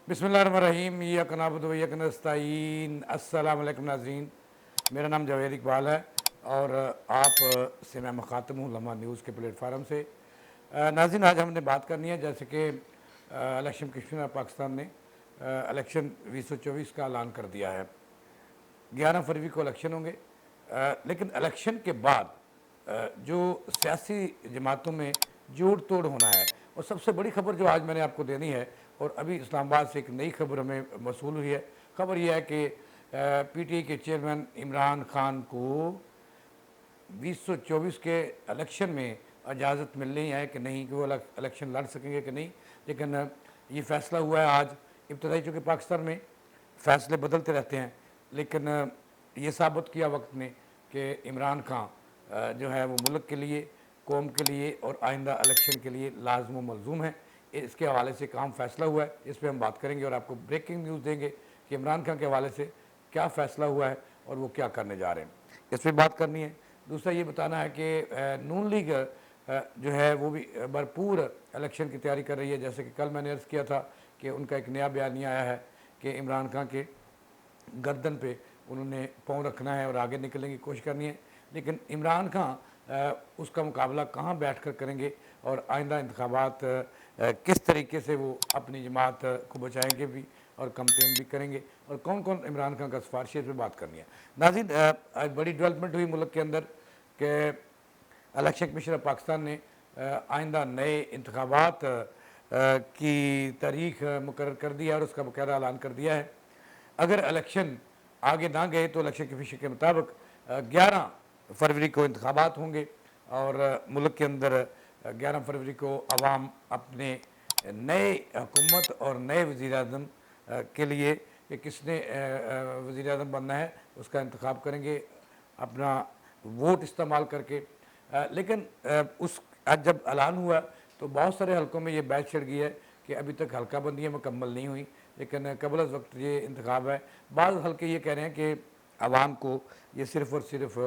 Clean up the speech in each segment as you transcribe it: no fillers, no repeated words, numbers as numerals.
बिस्मिल्लाहिर्रहमानिर्रहीम इय्याक नअबुदु व इय्याक नस्तईन। अस्सलाम वालेकुम नाज़रीन, मेरा नाम जावेद इकबाल है और आप से मैं मुखातब हूँ लम्हा न्यूज़ के प्लेटफार्म से। नाज़रीन, आज हमने बात करनी है जैसे कि इलेक्शन कमीशन पाकिस्तान ने इलेक्शन 2024 का ऐलान कर दिया है। 11 फरवरी को इलेक्शन होंगे, लेकिन इलेक्शन के बाद जो सियासी जमातों में जोड़ तोड़ होना है, और सबसे बड़ी खबर जो आज मैंने आपको देनी है, और अभी इस्लामाबाद से एक नई खबर हमें मौसूल हुई है। खबर यह है कि पीटीआई के चेयरमैन इमरान खान को 2024 के इलेक्शन में इजाज़त मिलनी है कि नहीं, कि वो इलेक्शन लड़ सकेंगे कि नहीं। लेकिन ये फैसला हुआ है आज इब्तदाई, चूँकि पाकिस्तान में फ़ैसले बदलते रहते हैं, लेकिन ये साबित किया वक्त ने कि इमरान खान जो है वो मुल्क के लिए, कौम के लिए और आइंदा इलेक्शन के लिए लाज़िम व मलज़ूम है। इसके हवाले से काम फ़ैसला हुआ है, इस पर हम बात करेंगे और आपको ब्रेकिंग न्यूज़ देंगे कि इमरान खान के हवाले से क्या फ़ैसला हुआ है और वो क्या करने जा रहे हैं, इस पर बात करनी है। दूसरा ये बताना है कि नून लीग जो है वो भी भरपूर इलेक्शन की तैयारी कर रही है। जैसे कि कल मैंने अर्ज़ किया था कि उनका एक नया बयानिया आया है कि इमरान खान के गर्दन पे उन्होंने पाँव रखना है और आगे निकलने की कोशिश करनी है। लेकिन इमरान खान उसका मुकाबला कहाँ बैठ कर करेंगे और आइंदा इंतखाबात किस तरीके से वो अपनी जमात को बचाएंगे भी और कंपेन भी करेंगे, और कौन कौन इमरान खान का सिफारिश है, इस पर बात करनी है। नाज़रीन, आज बड़ी डेवलपमेंट हुई मुल्क के अंदर कि इलेक्शन कमीशन पाकिस्तान ने आइंदा नए इंतखाबात की तारीख मुकर्रर कर दी है और उसका बाकायदा ऐलान कर दिया है। अगर इलेक्शन आगे ना गए तो इलेक्शन कमीशन के मुताबिक 11 फरवरी को इंतखाबात होंगे और मुल्क के अंदर 11 फरवरी को अवाम अपने नए हुकूमत और नए वज़ीर आज़म के लिए कि किसने वज़ीर आज़म बनना है उसका इंतखाब करेंगे अपना वोट इस्तेमाल करके। लेकिन उस आज जब ऐलान हुआ तो बहुत सारे हलकों में ये बहस छिड़ गई है कि अभी तक हल्का बंदियाँ मुकम्मल नहीं हुई, लेकिन कबल अज़ वक्त ये इंतखाब है। बाज़ हल्के ये कह रहे हैं कि आवाम को ये सिर्फ़ और सिर्फ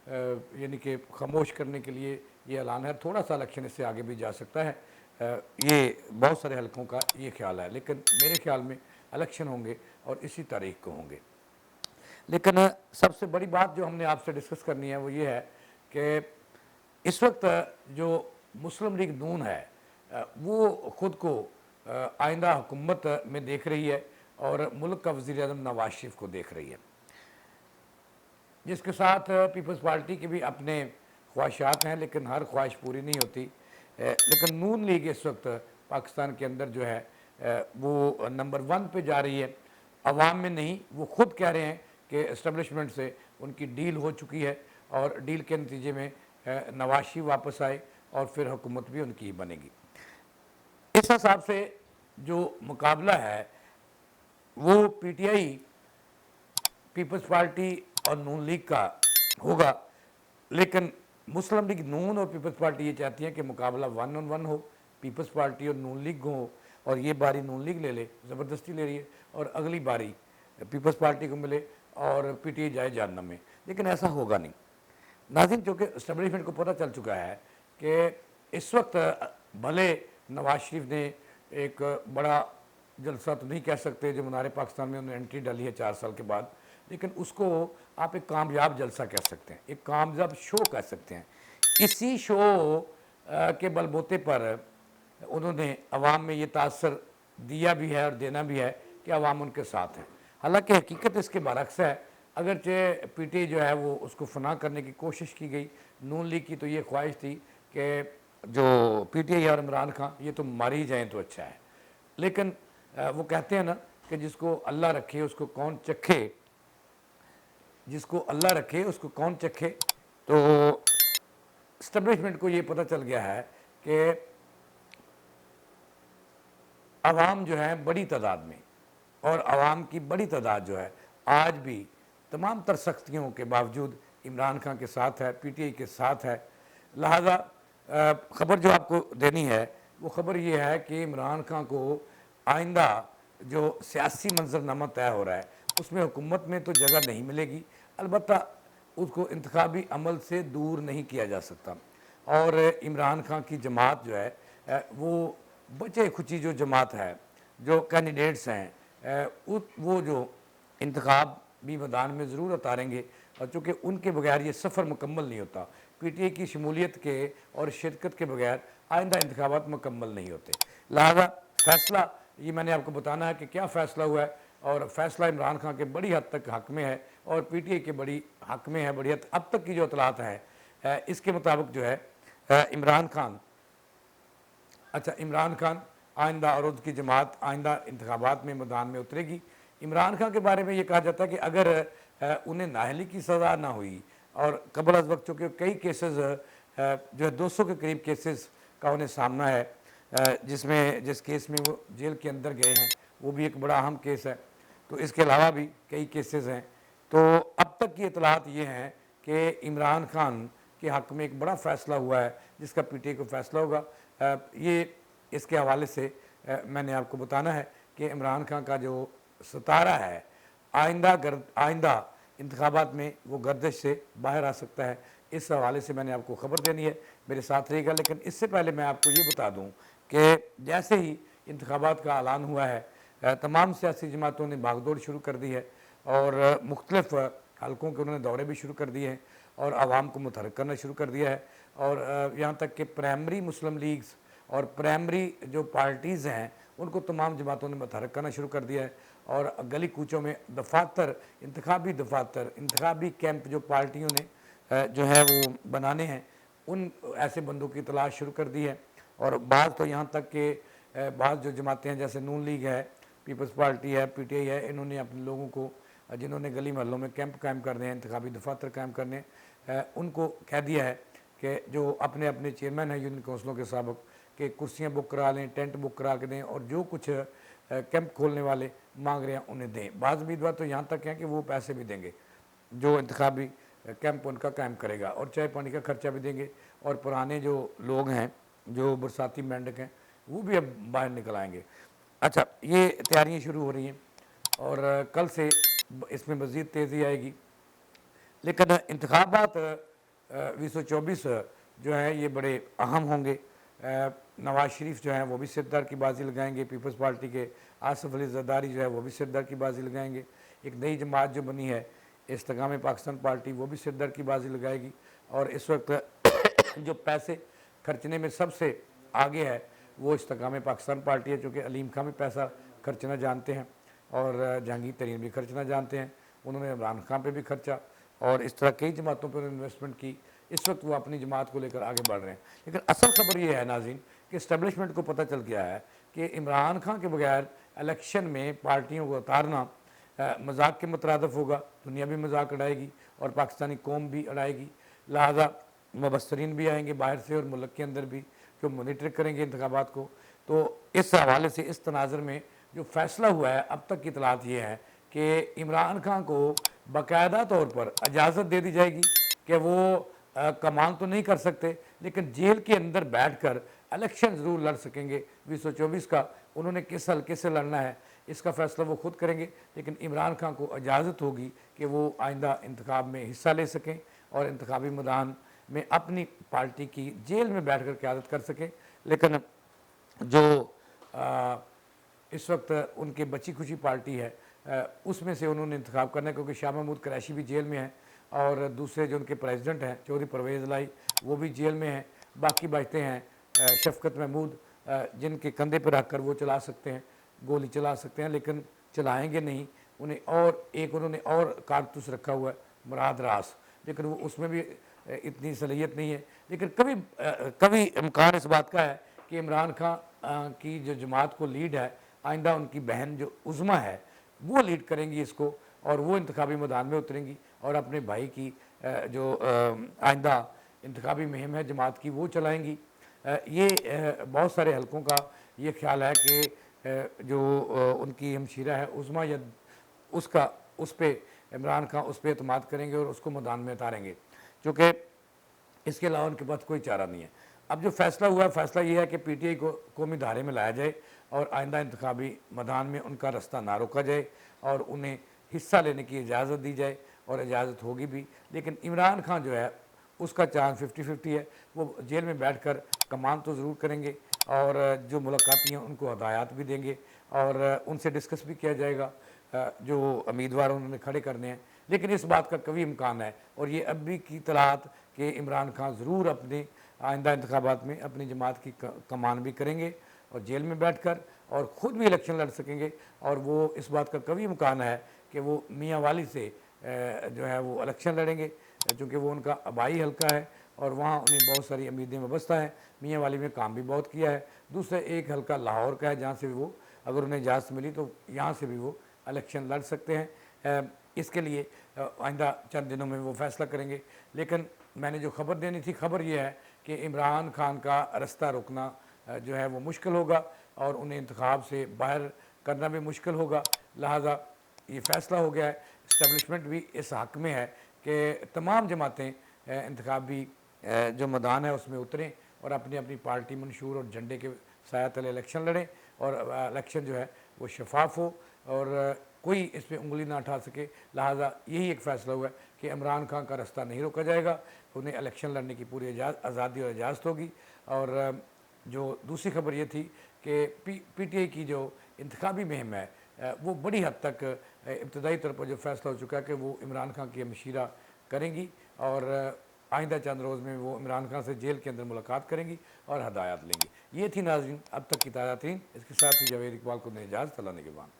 यानी कि खामोश करने के लिए ये ऐलान है। थोड़ा सा इलेक्शन इससे आगे भी जा सकता है, ये बहुत सारे हलकों का ये ख्याल है, लेकिन मेरे ख्याल में इलेक्शन होंगे और इसी तारीख को होंगे। लेकिन सबसे बड़ी बात जो हमने आपसे डिस्कस करनी है वो ये है कि इस वक्त जो मुस्लिम लीग नून है वो ख़ुद को आइंदा हुकूमत में देख रही है और मुल्क का वज़ीर आज़म नवाज शरीफ को देख रही है, जिसके साथ पीपल्स पार्टी के भी अपने ख्वाहिशात हैं, लेकिन हर ख्वाहिश पूरी नहीं होती। लेकिन नून लीग इस वक्त पाकिस्तान के अंदर जो है वो नंबर 1 पे जा रही है, अवाम में नहीं। वो ख़ुद कह रहे हैं कि इस्टबलिशमेंट से उनकी डील हो चुकी है और डील के नतीजे में नवाज शरीफ वापस आए और फिर हुकूमत भी उनकी ही बनेगी। इस हिसाब से जो मुकाबला है वो पीटीआई, पीपल्स पार्टी और नून लीग का होगा, लेकिन मुस्लिम लीग नून और पीपल्स पार्टी ये चाहती हैं कि मुकाबला 1 on 1 हो, पीपल्स पार्टी और नून लीग हो, और ये बारी नून लीग ले ले, ज़बरदस्ती ले रही है, और अगली बारी पीपल्स पार्टी को मिले और पीटीआई जाए जहन्नम में। लेकिन ऐसा होगा नहीं नाज़रीन, क्योंकि इस्टेब्लिशमेंट को पता चल चुका है कि इस वक्त भले नवाज शरीफ ने एक बड़ा जलसा तो नहीं कह सकते जो मुनारे पाकिस्तान में उन्होंने एंट्री डाली है 4 साल के बाद, लेकिन उसको आप एक कामयाब जलसा कह सकते हैं, एक कामयाब शो कह सकते हैं। इसी शो के बलबूते पर उन्होंने अवाम में ये तासर दिया भी है और देना भी है कि अवाम उनके साथ है। हालांकि हकीकत इसके बरक्स है, अगरचे पीटीआई जो है वो उसको फना करने की कोशिश की गई। नून लीग की तो ये ख्वाहिश थी कि जो पीटीआई और इमरान खान ये तो मार ही जाएँ तो अच्छा है, लेकिन वो कहते हैं ना कि जिसको अल्लाह रखे उसको कौन चखे, जिसको अल्लाह रखे उसको कौन चखे। तो इस्टबलिशमेंट को ये पता चल गया है कि अवाम जो है बड़ी तादाद में, और अवाम की बड़ी तादाद जो है आज भी तमाम तर सख्तियों के बावजूद इमरान खान के साथ है, पीटीआई के साथ है। लिहाजा ख़बर जो आपको देनी है वो ख़बर ये है कि इमरान खान को आइंदा जो सियासी मंजरनामा तय हो रहा है उसमें हुकूमत में तो जगह नहीं मिलेगी, अलबत्ता उसको इंतखाबी अमल से दूर नहीं किया जा सकता। और इमरान खान की जमात जो है वो बचे खुची जो जमात है जो कैंडिडेट्स हैं वो जो इंतखाबी मैदान में ज़रूर उतारेंगे, और चूँकि उनके बगैर ये सफ़र मुकम्मल नहीं होता। पीटीआई की शमूलियत के और शिरकत के बगैर आइंदा इंतखाबात मुकम्मल नहीं होते। लिहाजा फ़ैसला ये मैंने आपको बताना है कि क्या फ़ैसला हुआ है, और फ़ैसला इमरान खान के बड़ी हद तक हक़ में है और पीटीआई के बड़ी हक़ में है। बड़ी हद अब तक की जो इतलात हैं इसके मुताबिक जो है इमरान खान इमरान खान आइंदा और उसकी जमात आइंदा इंतखाबात में मैदान में उतरेगी। इमरान खान के बारे में ये कहा जाता है कि अगर उन्हें नाअहली की सज़ा ना हुई, और कबल अज़ वक्त चूँकि कई केसेस जो है 200 के करीब केसेस का उन्हें सामना है, जिस केस में वो जेल के अंदर गए हैं वो भी एक बड़ा अहम केस है, तो इसके अलावा भी कई केसेस हैं। तो अब तक की इतलात ये हैं कि इमरान खान के हक़ में एक बड़ा फ़ैसला हुआ है जिसका पीटीआई को फ़ैसला होगा। ये इसके हवाले से मैंने आपको बताना है कि इमरान खान का जो सितारा है आइंदा इंतखाबात में वो गर्दिश से बाहर आ सकता है। इस हवाले से मैंने आपको ख़बर देनी है, मेरे साथ रहिएगा। लेकिन इससे पहले मैं आपको ये बता दूँ कि जैसे ही इंतखाबात का ऐलान हुआ है तमाम सियासी जमातों ने भागदौड़ शुरू कर दी है और मुख्तलिफ हलकों के उन्होंने दौरे भी शुरू कर दिए हैं और आवाम को मुतहर्रिक करना शुरू कर दिया है। और यहाँ तक कि प्राइमरी मुस्लिम लीग्स और प्राइमरी जो पार्टीज़ हैं उनको तमाम जमातों ने मुतहर्रिक करना शुरू कर दिया है। और गली कूचों में दफातर, इंतखाबी कैंप जो पार्टियों ने जो है वो बनाने हैं, उन ऐसे बंदों की तलाश शुरू कर दी है। और बाज़ तो यहाँ तक कि बाज़ जो जमातें हैं जैसे नून लीग है, पीपल्स पार्टी है, पीटीआई है, इन्होंने अपने लोगों को जिन्होंने गली महलों में कैंप कायम करने हैं, इंतखाबी दफातर कायम करने, उनको कह दिया है कि जो अपने अपने चेयरमैन हैं यूनियन काउंसिलों के साबिक, कि कुर्सियाँ बुक करा लें, टेंट बुक करा के दें, और जो कुछ कैंप खोलने वाले मांग रहे हैं उन्हें दें। बाज़ उम्मीदवार तो यहाँ तक हैं कि वो पैसे भी देंगे जो इंतखाबी कैंप उनका कायम करेगा, और चाय पानी का खर्चा भी देंगे। और पुराने जो लोग हैं जो बरसाती मेंढक हैं वो भी अब बाहर निकल आएंगे। अच्छा, ये तैयारियाँ शुरू हो रही हैं और कल से इसमें मज़ीद तेज़ी आएगी। लेकिन इंतखाबात 2024 जो है ये बड़े अहम होंगे। नवाज़ शरीफ जो हैं वो भी सिरदार की बाजी लगाएंगे, पीपल्स पार्टी के आसिफ अली जरदारी जो है वो भी सिरदार की बाजी लगाएंगे। एक नई जमात जो बनी है इस्तेकाम पाकिस्तान पार्टी, वो भी सिरदार की बाजी लगाएगी। और इस वक्त जो पैसे खर्चने में सबसे आगे है वो इस्तेकाम पाकिस्तान पार्टी है, चूँकि अलीम खां भी पैसा खर्चना जानते हैं और जहांगीर तरीन भी खर्चना जानते हैं। उन्होंने इमरान खान पे भी खर्चा और इस तरह कई जमातों पर इन्वेस्टमेंट की। इस वक्त वो अपनी जमात को लेकर आगे बढ़ रहे हैं। लेकिन असल खबर ये है नाज़रीन कि इस्टेब्लिशमेंट को पता चल गया है कि इमरान खान के बगैर इलेक्शन में पार्टियों को उतारना मजाक के मुतरादफ होगा। दुनिया भी मजाक उड़ाएगी और पाकिस्तानी कौम भी उड़ाएगी। लिहाजा मुबस्सरीन भी आएंगे बाहर से और मुल्क के अंदर भी, जो मॉनिटर करेंगे इंतखाबात को। तो इस हवाले से इस तनाज़र में जो फ़ैसला हुआ है अब तक की इतलात ये है कि इमरान खान को बाकायदा तौर पर इजाज़त दे दी जाएगी कि वो कमाल तो नहीं कर सकते लेकिन जेल के अंदर बैठकर इलेक्शन ज़रूर लड़ सकेंगे 2024 का। उन्होंने किस हल्के से लड़ना है इसका फ़ैसला वो खुद करेंगे, लेकिन इमरान खान को इजाज़त होगी कि वो आइंदा इंतखाब में हिस्सा ले सकें और इंतखाबी मैदान में अपनी पार्टी की जेल में बैठ कर क़यादत कर सकें। लेकिन जो इस वक्त उनके बची खुशी पार्टी है उसमें से उन्होंने इंतखाब करना है, क्योंकि शाह महमूद कुरैशी भी जेल में है और दूसरे जो उनके प्रेसिडेंट हैं चौधरी परवेज़ लाई वो भी जेल में हैं। बाकी बचते हैं शफकत महमूद, जिनके कंधे पर रख कर वो चला सकते हैं, गोली चला सकते हैं, लेकिन चलाएंगे नहीं उन्हें। और एक उन्होंने और कारतूस रखा हुआ है मुराद रास, लेकिन वो उसमें भी इतनी सलीयत नहीं है। लेकिन कभी इम्कान इस बात का है कि इमरान खान की जो जमात को लीड है आइंदा उनकी बहन जो उज़मा है वो लीड करेंगी इसको, और वो इंतखाबी मैदान में उतरेंगी और अपने भाई की जो आइंदा इंतखाबी मुहिम है जमात की वो चलाएंगी। ये बहुत सारे हलकों का ये ख्याल है कि जो उनकी हमशीरा है उज़मा या उस पर इमरान खान उस पर एतमाद करेंगे और उसको मैदान में उतारेंगे, क्योंकि इसके अलावा उनके पास कोई चारा नहीं है। अब जो फ़ैसला हुआ है फ़ैसला ये है कि पीटीआई को कौमी धारे में लाया जाए और आइंदा इंतखाबी मैदान में उनका रास्ता ना रोका जाए और उन्हें हिस्सा लेने की इजाज़त दी जाए, और इजाज़त होगी भी। लेकिन इमरान खान जो है उसका चांस 50-50 है। वो जेल में बैठकर कमान तो ज़रूर करेंगे और जो मुलाकाती हैं उनको हदायत भी देंगे और उनसे डिस्कस भी किया जाएगा जो उम्मीदवार उन्होंने खड़े करने हैं। लेकिन इस बात का कभी इम्कान है, और ये अब भी की तलात कि इमरान खान ज़रूर अपने आइंदा इंतखाबात में अपनी जमात की कमान भी करेंगे और जेल में बैठ कर, और ख़ुद भी इलेक्शन लड़ सकेंगे। और वो इस बात का कभी इम्कान है कि वो मियाँ वाली से जो है वो इलेक्शन लड़ेंगे, चूँकि वो उनका आबाई हल्का है और वहाँ उन्हें बहुत सारी उम्मीदें वाबस्ता हैं। मियाँ वाली में काम भी बहुत किया है। दूसरा एक हल्का लाहौर का है, जहाँ से भी वो, अगर उन्हें इजाज़त मिली तो यहाँ से भी वो इलेक्शन लड़ सकते हैं। इसके लिए आइंदा चंद दिनों में वो फैसला करेंगे। लेकिन मैंने जो खबर देनी थी, खबर ये है कि इमरान खान का रास्ता रोकना जो है वो मुश्किल होगा और उन्हें इंतखाब से बाहर करना भी मुश्किल होगा। लिहाजा ये फ़ैसला हो गया है। इस्टेब्लिशमेंट भी इस हक़ में है कि तमाम जमातें इंतखाबी जो मैदान है उसमें उतरें और अपनी अपनी पार्टी मंशूर और झंडे के साया तले इलेक्शन लड़ें, और इलेक्शन जो है वो शफाफ हो और कोई इस पर उंगली ना उठा सके। लिहाजा यही एक फ़ैसला हुआ है कि इमरान खान का रास्ता नहीं रोका जाएगा, उन्हें इलेक्शन लड़ने की पूरी आज़ादी और इजाज़त होगी। और जो दूसरी खबर ये थी कि PTI की जो इंतखाबी मुहिम है वो बड़ी हद तक इब्तदाई तौर पर जो फ़ैसला हो चुका है कि वो इमरान खान की मशीरा करेंगी और आइंदा चंद रोज़ में वो इमरान खान से जेल के अंदर मुलाकात करेंगी और हदायत लेंगी। ये थी नाज़रीन अब तक की ताज़ा तरीन। इसके साथ ही जावेद इकबाल को इजाज़त, अल्लाह ने के बाद।